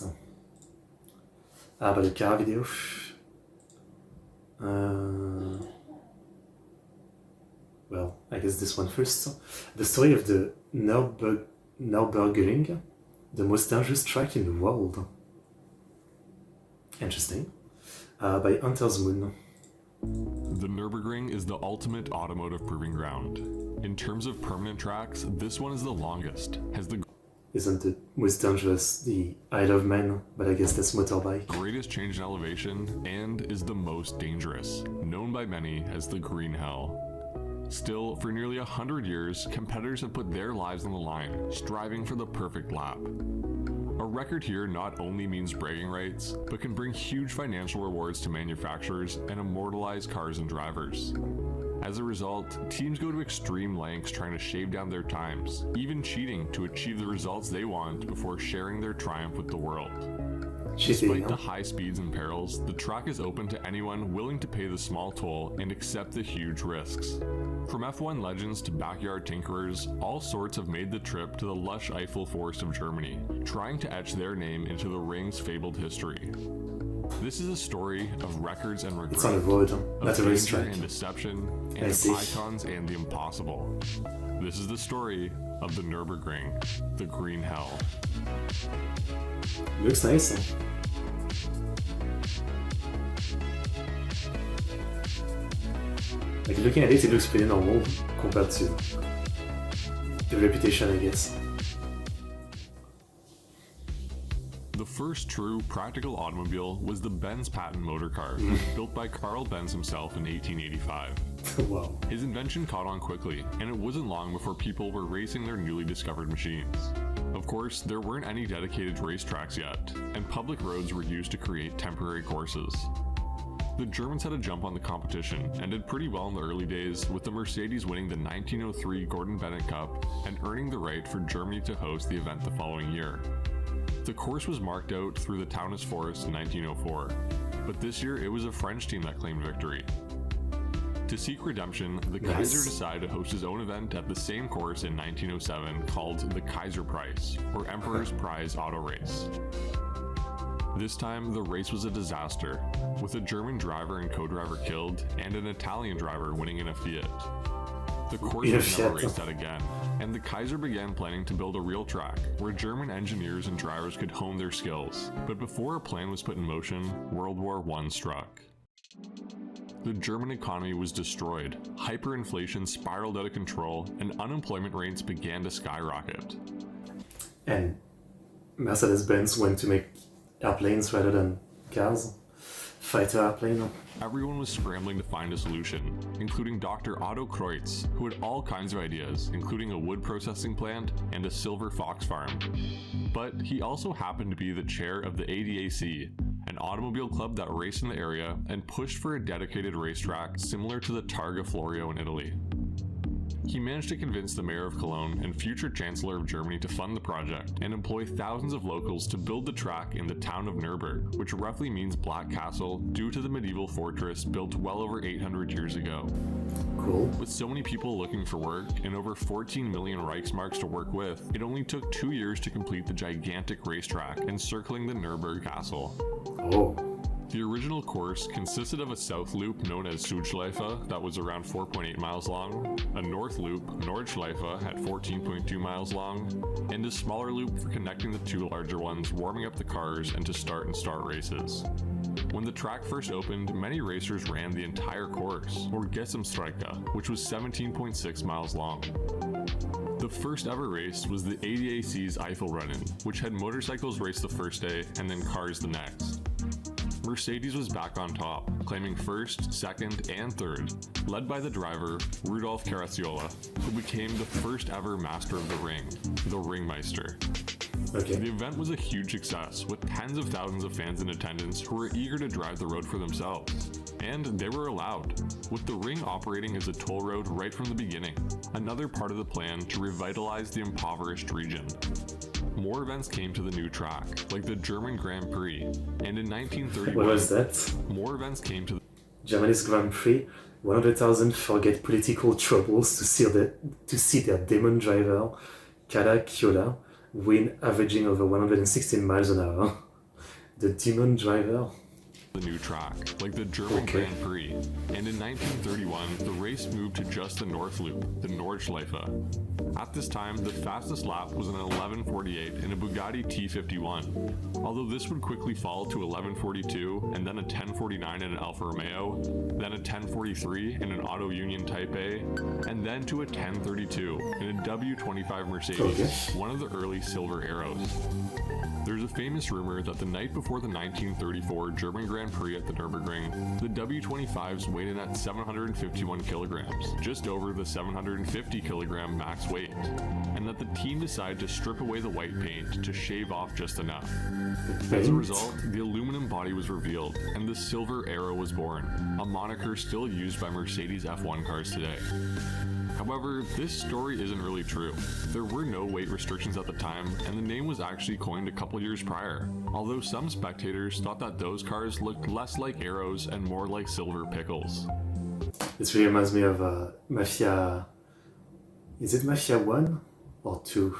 Ah, bah le car vidéo. Well, I guess this one first. The story of the Nürburgring, the most dangerous track in the world. Interesting. By Hunter's Moon. The Nürburgring is the ultimate automotive proving ground. In terms of permanent tracks, this one is the longest, has the Isn't the most dangerous the Isle of Man, but I guess that's motorbike. greatest change in elevation, and is the most dangerous, known by many as the Green Hell. Still, for nearly 100 years, competitors have put their lives on the line, striving for the perfect lap. A record here not only means bragging rights, but can bring huge financial rewards to manufacturers and immortalize cars and drivers. As a result, teams go to extreme lengths trying to shave down their times, even cheating to achieve the results they want before sharing their triumph with the world. Despite the high speeds and perils, the track is open to anyone willing to pay the small toll and accept the huge risks. From F1 legends to backyard tinkerers, all sorts have made the trip to the lush Eiffel Forest of Germany, trying to etch their name into the ring's fabled history. This is a story of records and regret, It's on a road, not a of racetrack. danger and deception, and I of see. icons and the impossible. This is the story of the Nürburgring, the Green Hell. Looks nice, huh? Like looking at it looks pretty normal compared to the reputation, I guess. The first true practical automobile was the Benz patent motor car, built by Carl Benz himself in 1885. Wow. His invention caught on quickly, and it wasn't long before people were racing their newly discovered machines. Of course, there weren't any dedicated racetracks yet, and public roads were used to create temporary courses. The Germans had a jump on the competition and did pretty well in the early days, with the Mercedes winning the 1903 Gordon Bennett Cup and earning the right for Germany to host the event the following year. The course was marked out through the Taunus Forest in 1904, but this year it was a French team that claimed victory. To seek redemption, the Kaiser decided to host his own event at the same course in 1907 called the Kaiser Prize, or Emperor's Prize Auto Race. This time, the race was a disaster, with a German driver and co-driver killed and an Italian driver winning in a Fiat. The course was never raced out again, and the Kaiser began planning to build a real track where German engineers and drivers could hone their skills. But before a plan was put in motion, World War I struck. The German economy was destroyed, hyperinflation spiraled out of control, and unemployment rates began to skyrocket. And Mercedes-Benz went to make airplanes rather than cars. Fighter airplane. Everyone was scrambling to find a solution, including Dr. Otto Kreutz, who had all kinds of ideas, including a wood processing plant and a silver fox farm. But he also happened to be the chair of the ADAC, an automobile club that raced in the area and pushed for a dedicated racetrack similar to the Targa Florio in Italy. He managed to convince the mayor of Cologne and future chancellor of Germany to fund the project and employ thousands of locals to build the track in the town of Nürburgring, which roughly means Black Castle due to the medieval fortress built well over 800 years ago. Cool. With so many people looking for work and over 14 million Reichsmarks to work with, it only took 2 years to complete the gigantic racetrack encircling the Nürburgring Castle. Oh. The original course consisted of a south loop known as Südschleife that was around 4.8 miles long, a north loop, Nordschleife, at 14.2 miles long, and a smaller loop for connecting the two larger ones, warming up the cars and to start and start races. When the track first opened, many racers ran the entire course, or Gesamtstrecke, which was 17.6 miles long. The first ever race was the ADAC's Eifelrennen, which had motorcycles race the first day and then cars the next. Mercedes was back on top, claiming first, second, and third, led by the driver, Rudolf Caracciola, who became the first ever master of the ring, the Ringmeister. Okay. The event was a huge success, with tens of thousands of fans in attendance who were eager to drive the road for themselves. And they were allowed, with the ring operating as a toll road right from the beginning, another part of the plan to revitalize the impoverished region. More events came to the new track, like the German Grand Prix, and in 1931, What was that? more events came to the Germany's Grand Prix. 100,000 forget political troubles to see their demon driver, Caracciola, win averaging over 116 miles an hour. The Demon Driver. The new track, like the German Okay. Grand Prix, and in 1931, the race moved to just the North Loop, the Nordschleife. At this time, the fastest lap was an 11:48 in a Bugatti T51, although this would quickly fall to 11:42 and then a 10:49 in an Alfa Romeo, then a 10:43 in an Auto Union Type A, and then to a 10:32 in a W25 Mercedes, Okay. one of the early silver arrows. There's a famous rumor that the night before the 1934 German Grand Prix at the Nürburgring, the W25s weighed in at 751 kilograms, just over the 750 kilogram max weight, and that the team decided to strip away the white paint to shave off just enough. As a result, the aluminum body was revealed, and the Silver Arrow was born, a moniker still used by Mercedes F1 cars today. However, this story isn't really true. There were no weight restrictions at the time, and the name was actually coined a couple years prior, although some spectators thought that those cars looked less like arrows and more like silver pickles. This really reminds me of Mafia. Is it Mafia 1 or 2?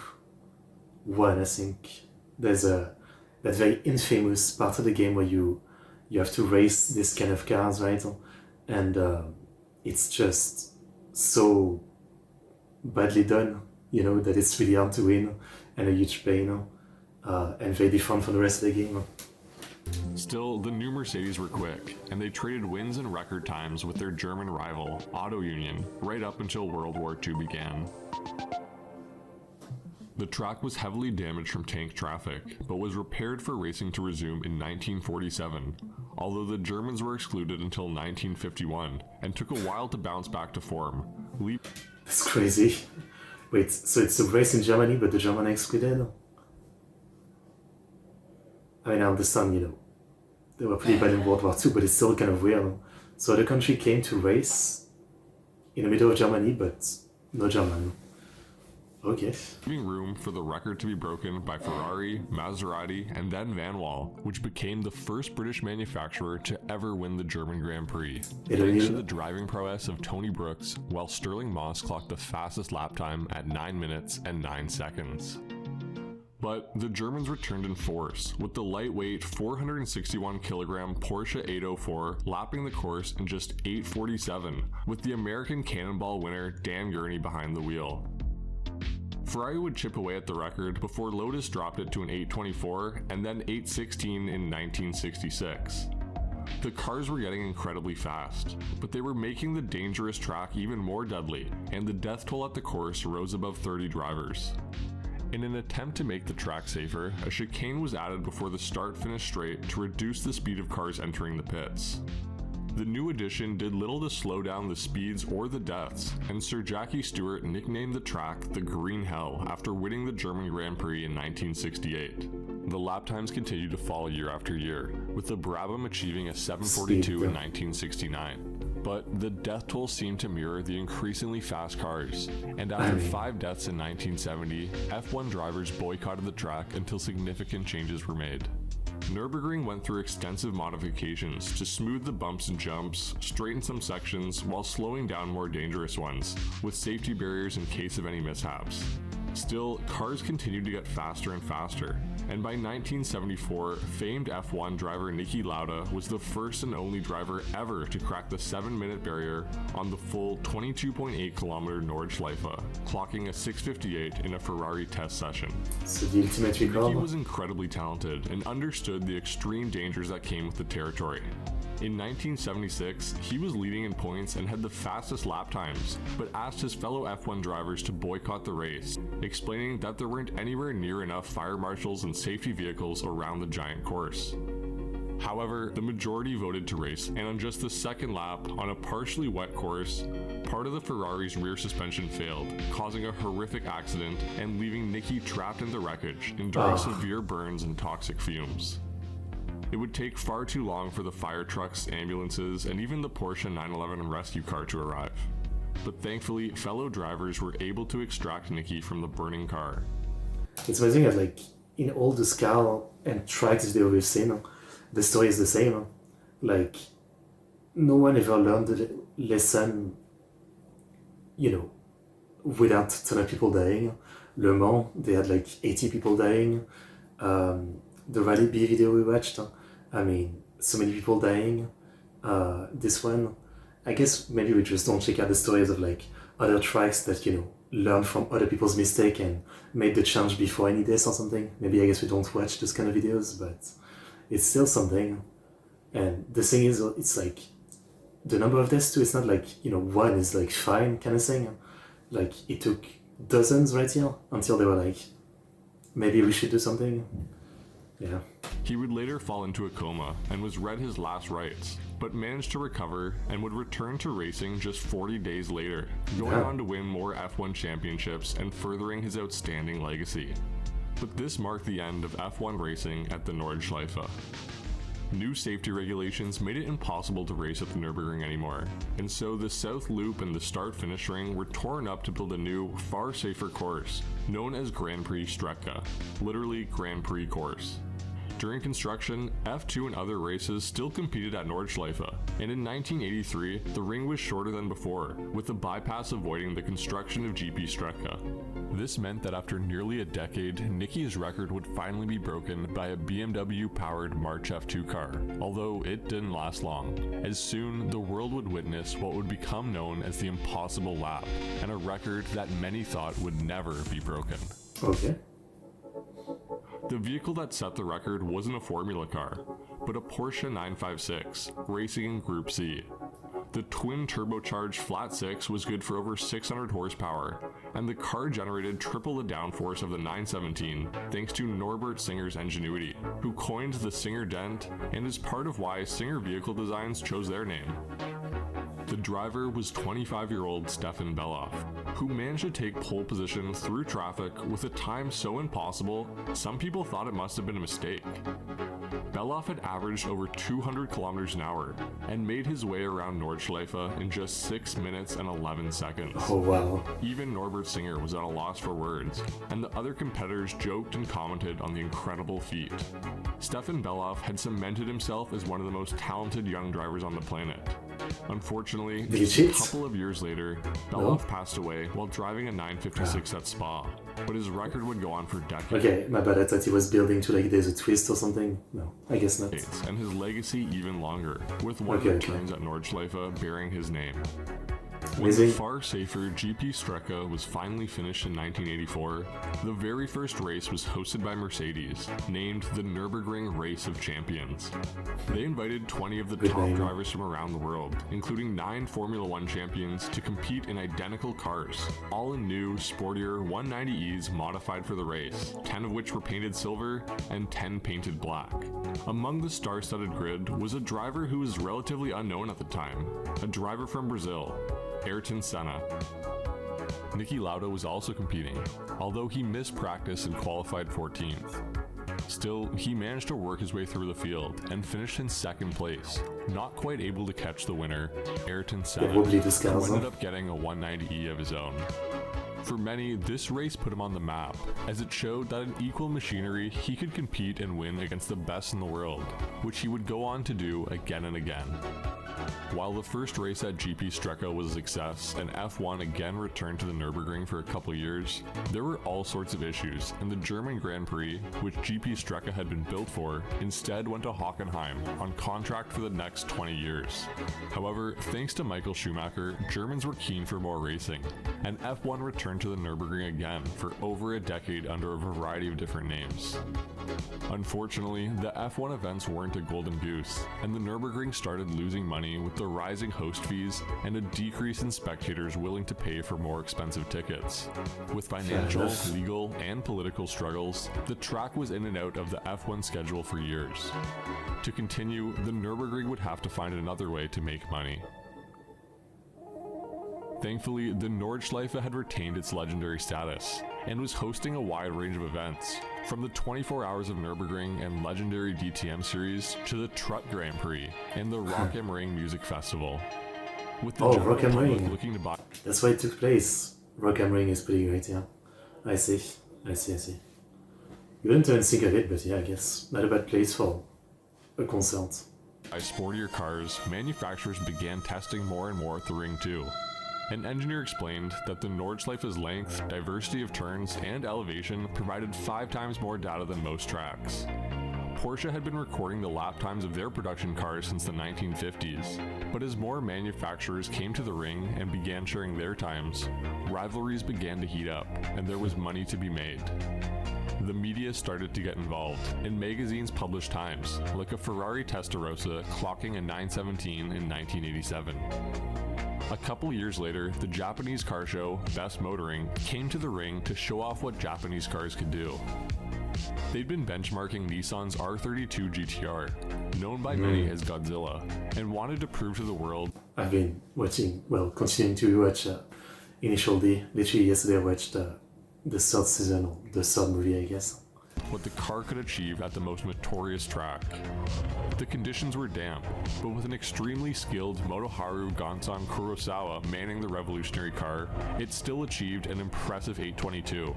1, I think. There's that very infamous part of the game where you have to race this kind of cars, right? And it's just so badly done, that it's really hard to win and a huge pain, and very different from the rest of the game. Still, the new Mercedes were quick, and they traded wins and record times with their German rival, Auto Union, right up until World War II began. The track was heavily damaged from tank traffic, but was repaired for racing to resume in 1947, although the Germans were excluded until 1951, and took a while to bounce back to form. That's crazy. Wait, so it's a race in Germany, but the Germans are excluded? I mean, I understand, they were pretty bad in World War II, but it's still kind of weird. So the country came to race in the middle of Germany, but no German. Okay. Leaving room for the record to be broken by Ferrari, Maserati, and then Van Wall, which became the first British manufacturer to ever win the German Grand Prix. Thanks to the driving prowess of Tony Brooks, while Stirling Moss clocked the fastest lap time at 9 minutes and 9 seconds. But the Germans returned in force, with the lightweight 461 kilogram Porsche 804 lapping the course in just 8:47, with the American Cannonball winner Dan Gurney behind the wheel. Ferrari would chip away at the record before Lotus dropped it to an 8:24 and then 8:16 in 1966. The cars were getting incredibly fast, but they were making the dangerous track even more deadly, and the death toll at the course rose above 30 drivers. In an attempt to make the track safer, a chicane was added before the start-finish straight to reduce the speed of cars entering the pits. The new addition did little to slow down the speeds or the deaths, and Sir Jackie Stewart nicknamed the track the Green Hell after winning the German Grand Prix in 1968. The lap times continued to fall year after year, with the Brabham achieving a 7:42 in 1969. But the death toll seemed to mirror the increasingly fast cars, and after 5 deaths in 1970, F1 drivers boycotted the track until significant changes were made. Nürburgring went through extensive modifications to smooth the bumps and jumps, straighten some sections, while slowing down more dangerous ones, with safety barriers in case of any mishaps. Still, cars continued to get faster and faster, and by 1974, famed F1 driver Niki Lauda was the first and only driver ever to crack the 7-minute barrier on the full 22.8-kilometer Nordschleife, clocking a 6:58 in a Ferrari test session. So the ultimate record. Niki was incredibly talented and understood the extreme dangers that came with the territory. In 1976, he was leading in points and had the fastest lap times, but asked his fellow F1 drivers to boycott the race, explaining that there weren't anywhere near enough fire marshals and safety vehicles around the giant course. However, the majority voted to race, and on just the second lap, on a partially wet course, part of the Ferrari's rear suspension failed, causing a horrific accident and leaving Niki trapped in the wreckage, enduring severe burns and toxic fumes. It would take far too long for the fire trucks, ambulances, and even the Porsche 911 rescue car to arrive. But thankfully, fellow drivers were able to extract Niki from the burning car. It's amazing that, in all the cars and tracks they always say, the story is the same. No one ever learned the lesson, without a ton of people dying. Le Mans, they had like 80 people dying. The Rally B video we watched, I mean, so many people dying. This one, I guess maybe we just don't check out the stories of like other tracks that, you know, learned from other people's mistake and made the change before any deaths or something. Maybe I guess we don't watch those kind of videos, but it's still something. And the thing is, it's like the number of deaths too. It's not like, you know, one is like fine kind of thing. Like it took dozens right here until they were like, maybe we should do something. Yeah. He would later fall into a coma and was read his last rites, but managed to recover and would return to racing just 40 days later, going on to win more F1 championships and furthering his outstanding legacy. But this marked the end of F1 racing at the Nordschleife. New safety regulations made it impossible to race at the Nürburgring anymore, and so the South Loop and the start-finish ring were torn up to build a new, far safer course, known as Grand Prix Strecke, literally Grand Prix course. During construction, F2 and other races still competed at Nordschleife, and in 1983, the ring was shorter than before, with the bypass avoiding the construction of GP Strecke. This meant that after nearly a decade, Nicky's record would finally be broken by a BMW-powered March F2 car, although it didn't last long, as soon the world would witness what would become known as the Impossible Lap, and a record that many thought would never be broken. Okay. The vehicle that set the record wasn't a Formula car, but a Porsche 956, racing in Group C. The twin turbocharged flat six was good for over 600 horsepower, and the car generated triple the downforce of the 917 thanks to Norbert Singer's ingenuity, who coined the Singer dent and is part of why Singer Vehicle Designs chose their name. The driver was 25-year-old Stefan Bellof, who managed to take pole position through traffic with a time so impossible, some people thought it must have been a mistake. Bellof had averaged over 200 kilometers an hour and made his way around Nordschleife in just 6 minutes and 11 seconds. Oh wow. Even Norbert Singer was at a loss for words, and the other competitors joked and commented on the incredible feat. Stefan Bellof had cemented himself as one of the most talented young drivers on the planet. Unfortunately, just a couple of years later, Bellof passed away while driving a 956 at Spa, but his record would go on for decades. Okay, my bad, I thought he was building to like there's a twist or something. No, I guess not. And his legacy even longer, with one of the turns at Nordschleife bearing his name. When the far safer GP Strecke was finally finished in 1984, the very first race was hosted by Mercedes, named the Nürburgring Race of Champions. They invited 20 of the top drivers from around the world, including 9 Formula One champions, to compete in identical cars, all in new, sportier 190Es modified for the race, 10 of which were painted silver and 10 painted black. Among the star-studded grid was a driver who was relatively unknown at the time, a driver from Brazil, Ayrton Senna. Niki Lauda was also competing, although he missed practice and qualified 14th. Still, he managed to work his way through the field and finished in second place, not quite able to catch the winner, Ayrton Senna, who ended up getting a 190E of his own. For many, this race put him on the map, as it showed that in equal machinery he could compete and win against the best in the world, which he would go on to do again and again. While the first race at GP Strecke was a success and F1 again returned to the Nürburgring for a couple years, there were all sorts of issues, and the German Grand Prix, which GP Strecke had been built for, instead went to Hockenheim on contract for the next 20 years. However, thanks to Michael Schumacher, Germans were keen for more racing, and F1 returned to the Nürburgring again for over a decade under a variety of different names. Unfortunately, the F1 events weren't a golden goose, and the Nürburgring started losing money with the rising host fees and a decrease in spectators willing to pay for more expensive tickets. With financial, legal, and political struggles, the track was in and out of the F1 schedule for years. To continue, the Nürburgring would have to find another way to make money. Thankfully, the Nordschleife had retained its legendary status and was hosting a wide range of events, from the 24 Hours of Nürburgring and legendary DTM series to the Truck Grand Prix and the Rock am Ring Music Festival. With the Rock am Ring. Looking to buy. That's why it took place. Rock am Ring is pretty great, yeah. I see. You didn't even think of it, but yeah, I guess not a bad place for a concert. By sportier cars, manufacturers began testing more and more at the ring too. An engineer explained that the Nordschleife's length, diversity of turns, and elevation provided 5 times more data than most tracks. Porsche had been recording the lap times of their production cars since the 1950s, but as more manufacturers came to the ring and began sharing their times, rivalries began to heat up, and there was money to be made. The media started to get involved, and magazines published times, like a Ferrari Testarossa clocking a 9:17 in 1987. A couple years later, the Japanese car show, Best Motoring, came to the ring to show off what Japanese cars could do. They'd been benchmarking Nissan's R32 GTR, known by many as Godzilla, and wanted to prove to the world. I've been continuing to watch Initial D. Literally yesterday I watched the third season, or the third movie, I guess. What the car could achieve at the most notorious track. The conditions were damp, but with an extremely skilled Motoharu Gonsan Kurosawa manning the revolutionary car, it still achieved an impressive 822.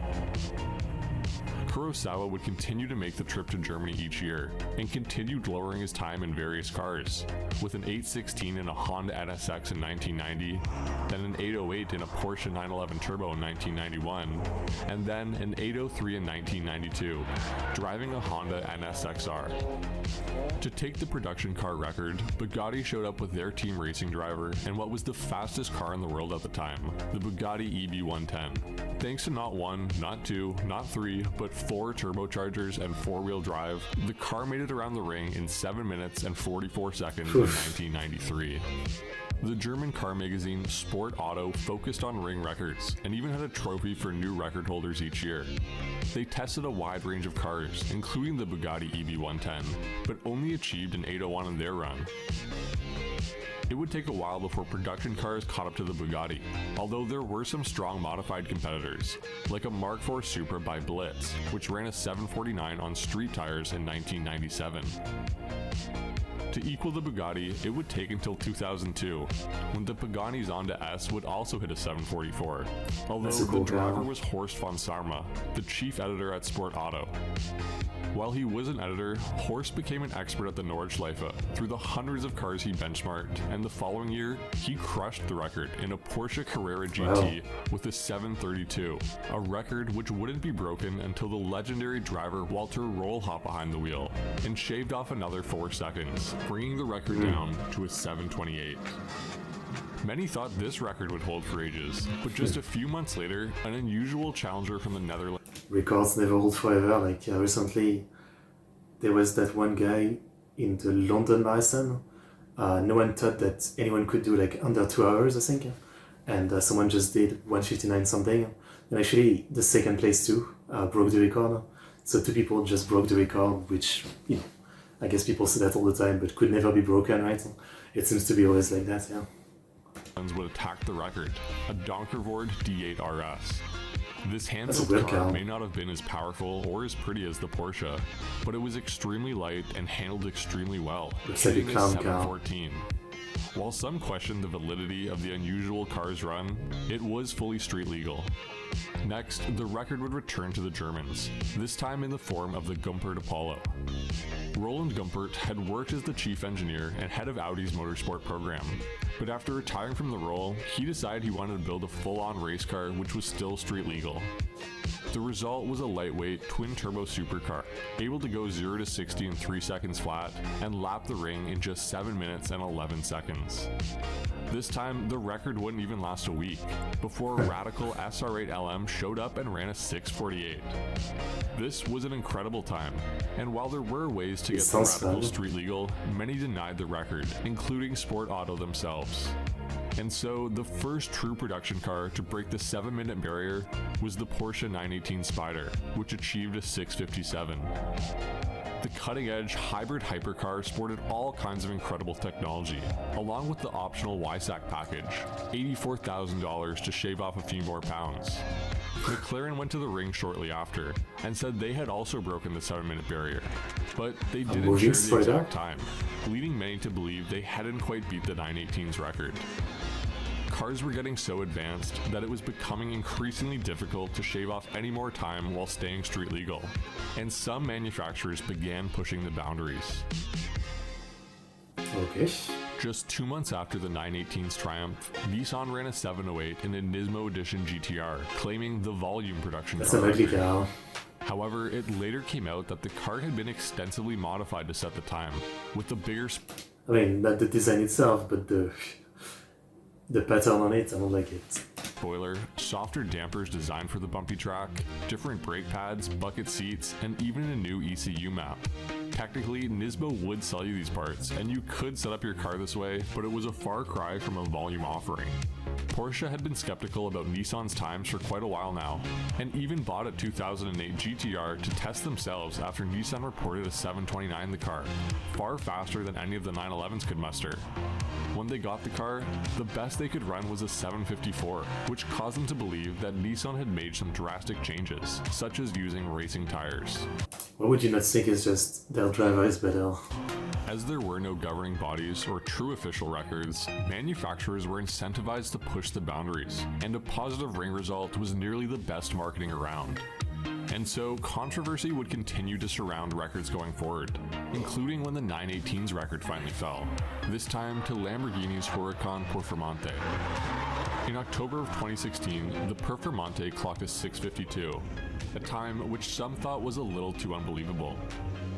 Kurosawa would continue to make the trip to Germany each year, and continued lowering his time in various cars, with an 816 in a Honda NSX in 1990, then an 808 in a Porsche 911 Turbo in 1991, and then an 803 in 1992, driving a Honda NSXR. To take the production car record, Bugatti showed up with their team racing driver and what was the fastest car in the world at the time, the Bugatti EB110. Thanks to not 1, not 2, not 3, but 4 turbochargers and 4-wheel drive, the car made it around the ring in 7 minutes and 44 seconds in 1993. The German car magazine Sport Auto focused on ring records and even had a trophy for new record holders each year. They tested a wide range of cars, including the Bugatti EB110, but only achieved an 801 in their run. It would take a while before production cars caught up to the Bugatti, although there were some strong modified competitors, like a Mark IV Supra by Blitz, which ran a 749 on street tires in 1997. To equal the Bugatti, it would take until 2002, when the Pagani Zonda S would also hit a 744, although the driver was Horst von Sarma, the chief editor at Sport Auto. While he was an editor, Horst became an expert at the Nordschleife through the hundreds of cars he benchmarked, and the following year, he crushed the record in a Porsche Carrera GT with a 732, a record which wouldn't be broken until the legendary driver Walter Roll hopped behind the wheel and shaved off another 4 seconds, bringing the record down to a 728. Many thought this record would hold for ages, but just a few months later, an unusual challenger from the Netherlands. Records never hold forever. Recently, there was that one guy in the London Marathon. No one thought that anyone could do under 2 hours, I think. And someone just did 1:59 something. And actually, the second place too broke the record. So 2 people just broke the record, which, I guess people say that all the time, but could never be broken, right? It seems to be always like that, yeah. Would attack the record, a Donkervoort D8 RS. This hand-built car may not have been as powerful or as pretty as the Porsche, but it was extremely light and handled extremely well, hitting a 714. While some questioned the validity of the unusual car's run, it was fully street legal. Next, the record would return to the Germans, this time in the form of the Gumpert Apollo. Roland Gumpert had worked as the chief engineer and head of Audi's motorsport program, but after retiring from the role, he decided he wanted to build a full-on race car which was still street legal. The result was a lightweight, twin-turbo supercar, able to go 0 to 60 in 3 seconds flat and lap the ring in just 7 minutes and 11 seconds. This time, the record wouldn't even last a week, before a radical SR8 LM showed up and ran a 648. This was an incredible time, and while there were ways to get the radical street legal, many denied the record, including Sport Auto themselves. And so, the first true production car to break the 7-minute barrier was the Porsche 918 Spyder, which achieved a 657. The cutting-edge hybrid hypercar sported all kinds of incredible technology, along with the optional WISAC package, $84,000 to shave off a few more pounds. McLaren went to the ring shortly after, and said they had also broken the 7-minute barrier, but they didn't share the exact time, leading many to believe they hadn't quite beat the 918's record. Cars were getting so advanced that it was becoming increasingly difficult to shave off any more time while staying street legal, and some manufacturers began pushing the boundaries. Okay. Just 2 months after the 918's triumph, Nissan ran a 708 in a Nismo Edition GTR, claiming the volume production That's car. an ugly car. However, it later came out that the car had been extensively modified to set the time, with the bigger I mean, not the design itself, but the pattern on it, I don't like it. spoiler, softer dampers designed for the bumpy track, different brake pads, bucket seats, and even a new ECU map. Technically, Nismo would sell you these parts, and you could set up your car this way, but it was a far cry from a volume offering. Porsche had been skeptical about Nissan's times for quite a while now, and even bought a 2008 GTR to test themselves after Nissan reported a 729 in the car, far faster than any of the 911s could muster. When they got the car, the best they could run was a 754, which caused them to believe that Nissan had made some drastic changes, such as using racing tires. What would you not think is just their driver is better? As there were no governing bodies or true official records, manufacturers were incentivized to push the boundaries, and a positive ring result was nearly the best marketing around. And so, controversy would continue to surround records going forward, including when the 918's record finally fell, this time to Lamborghini's Huracan Performante. In October of 2016, the Performante clocked a 652, a time which some thought was a little too unbelievable.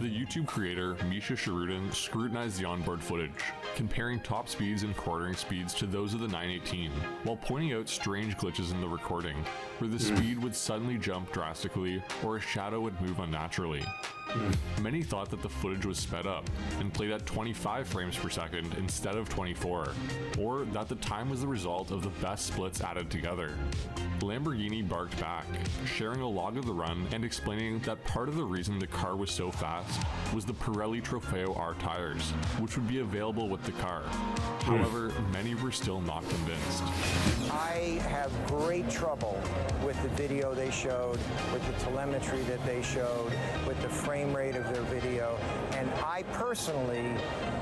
The YouTube creator Misha Sharudin scrutinized the onboard footage, comparing top speeds and quartering speeds to those of the 918, while pointing out strange glitches in the recording, where the speed would suddenly jump drastically or a shadow would move unnaturally. Many thought that the footage was sped up and played at 25 frames per second instead of 24, or that the time was the result of the best splits added together. Lamborghini barked back, sharing a log of the run and explaining that part of the reason the car was so fast was the Pirelli Trofeo R tires, which would be available with the car. However, many were still not convinced. I have great trouble with the video they showed, with the telemetry that they showed, with the frame rate of their video, and I personally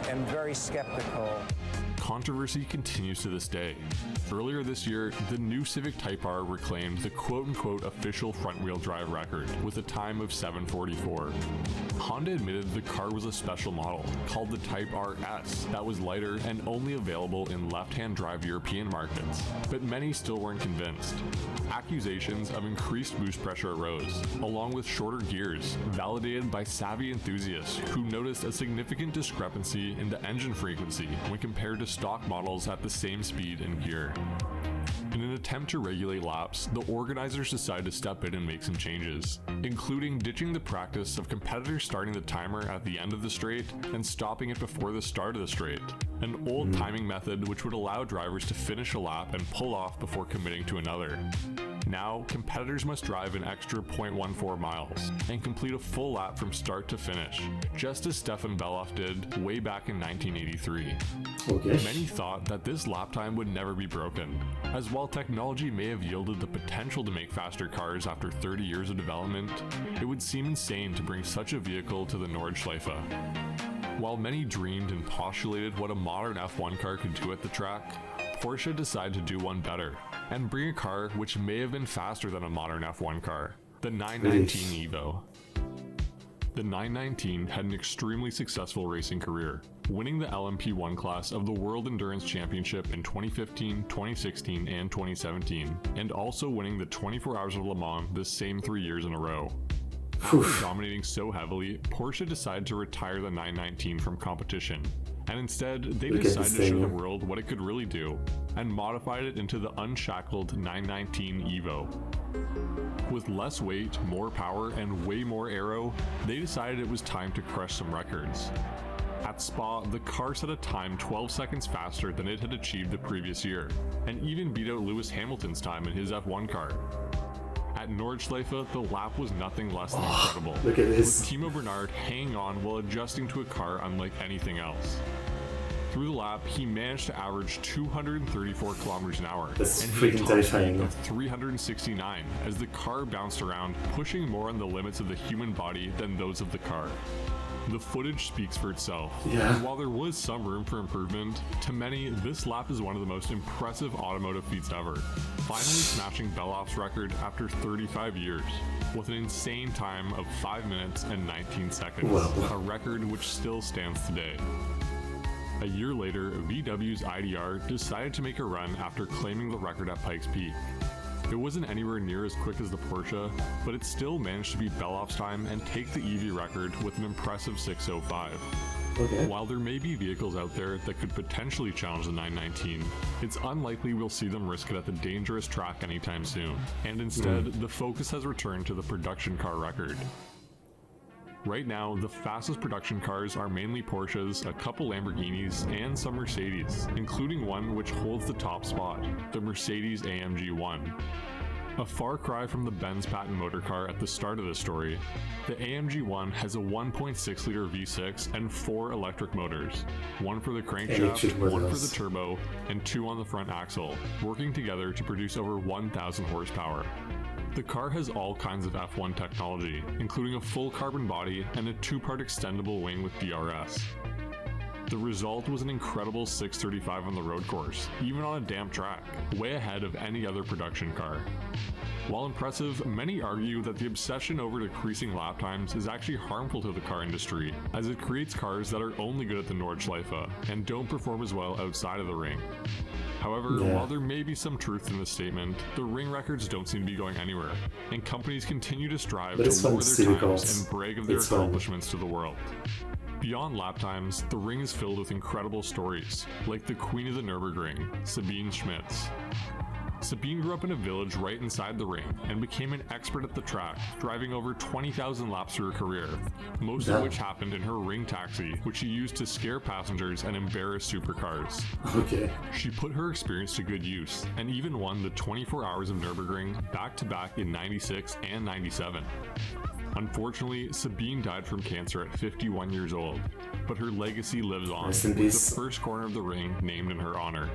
am very skeptical. Controversy continues to this day. Earlier this year, the new Civic Type R reclaimed the quote-unquote official front-wheel drive record with a time of 7:44. Honda admitted the car was a special model called the Type RS that was lighter and only available in left-hand drive European markets, but many still weren't convinced. Accusations of increased boost pressure arose, along with shorter gears, validated by savvy enthusiasts who noticed a significant discrepancy in the engine frequency when compared to stock models at the same speed and gear. In an attempt to regulate laps, the organizers decided to step in and make some changes, including ditching the practice of competitors starting the timer at the end of the straight and stopping it before the start of the straight, an old timing method which would allow drivers to finish a lap and pull off before committing to another. Now, competitors must drive an extra 0.14 miles and complete a full lap from start to finish, just as Stefan Beloff did way back in 1983. Okay. Many thought that this lap time would never be broken, as while technology may have yielded the potential to make faster cars after 30 years of development, it would seem insane to bring such a vehicle to the Nordschleife. While many dreamed and postulated what a modern F1 car could do at the track, Porsche decided to do one better, and bring a car which may have been faster than a modern F1 car, the 919 Evo. The 919 had an extremely successful racing career, winning the LMP1 class of the World Endurance Championship in 2015, 2016, and 2017, and also winning the 24 Hours of Le Mans the same 3 years in a row. After dominating so heavily, Porsche decided to retire the 919 from competition, and instead they decided to show the world what it could really do, and modified it into the unshackled 919 Evo. With less weight, more power, and way more aero, they decided it was time to crush some records. At Spa, the car set a time 12 seconds faster than it had achieved the previous year, and even beat out Lewis Hamilton's time in his F1 car. At Nordschleife, the lap was nothing less than incredible, Look at this. with Timo Bernard hanging on while adjusting to a car unlike anything else. Through the lap, he managed to average 234 kilometers an hour, That's and hit a freaking top terrifying. speed of 369 as the car bounced around, pushing more on the limits of the human body than those of the car. The footage speaks for itself, Yeah. and while there was some room for improvement, to many, this lap is one of the most impressive automotive feats ever, finally smashing Beloff's record after 35 years, with an insane time of 5 minutes and 19 seconds, Wow. a record which still stands today. A year later, VW's IDR decided to make a run after claiming the record at Pikes Peak. It wasn't anywhere near as quick as the Porsche, but it still managed to beat Beloff's time and take the EV record with an impressive 6:05. Okay. While there may be vehicles out there that could potentially challenge the 919, it's unlikely we'll see them risk it at the dangerous track anytime soon, and instead, the focus has returned to the production car record. Right now, the fastest production cars are mainly Porsches, a couple Lamborghinis, and some Mercedes, including one which holds the top spot, the Mercedes AMG 1. A far cry from the Benz patent motor car at the start of the story, the AMG 1 has a 1.6-liter V6 and 4 electric motors, one for the crankshaft, one for the turbo, and 2 on the front axle, working together to produce over 1,000 horsepower. The car has all kinds of F1 technology, including a full carbon body and a 2-part extendable wing with DRS. The result was an incredible 635 on the road course, even on a damp track, way ahead of any other production car. While impressive, many argue that the obsession over decreasing lap times is actually harmful to the car industry, as it creates cars that are only good at the Nordschleife and don't perform as well outside of the ring. However, while there may be some truth in this statement, the ring records don't seem to be going anywhere, and companies continue to strive to lower their times and brag of their accomplishments to the world. Beyond lap times, the ring is filled with incredible stories, like the queen of the Nürburgring, Sabine Schmitz. Sabine grew up in a village right inside the ring and became an expert at the track, driving over 20,000 laps through her career, most of which happened in her ring taxi, which she used to scare passengers and embarrass supercars. Okay. She put her experience to good use, and even won the 24 Hours of Nürburgring back-to-back in 96 and 97. Unfortunately, Sabine died from cancer at 51 years old, but her legacy lives on, with the first corner of the ring named in her honor.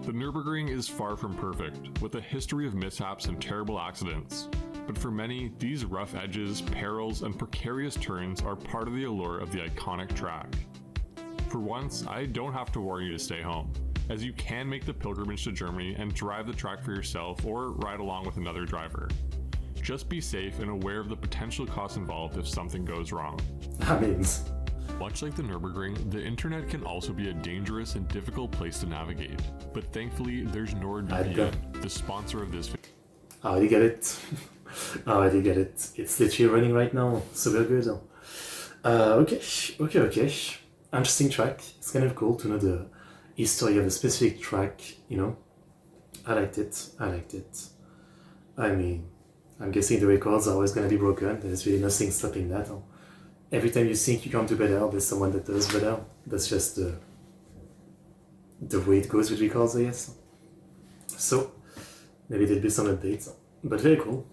The Nürburgring is far from perfect, with a history of mishaps and terrible accidents. But for many, these rough edges, perils, and precarious turns are part of the allure of the iconic track. For once, I don't have to warn you to stay home, as you can make the pilgrimage to Germany and drive the track for yourself or ride along with another driver. Just be safe and aware of the potential costs involved if something goes wrong. That means... Much like the Nürburgring, the internet can also be a dangerous and difficult place to navigate. But thankfully, there's NordVPN, the sponsor of this video. I already get it. I already get it. It's literally running right now. Super good. Okay. Interesting track. It's kind of cool to know the history of a specific track, you know. I liked it. I mean, I'm guessing the records are always going to be broken. There's really nothing stopping that. Every time you think you come to better, there's someone that does better. That's just the way it goes with records, I guess. So, maybe there'll be some updates. But very cool.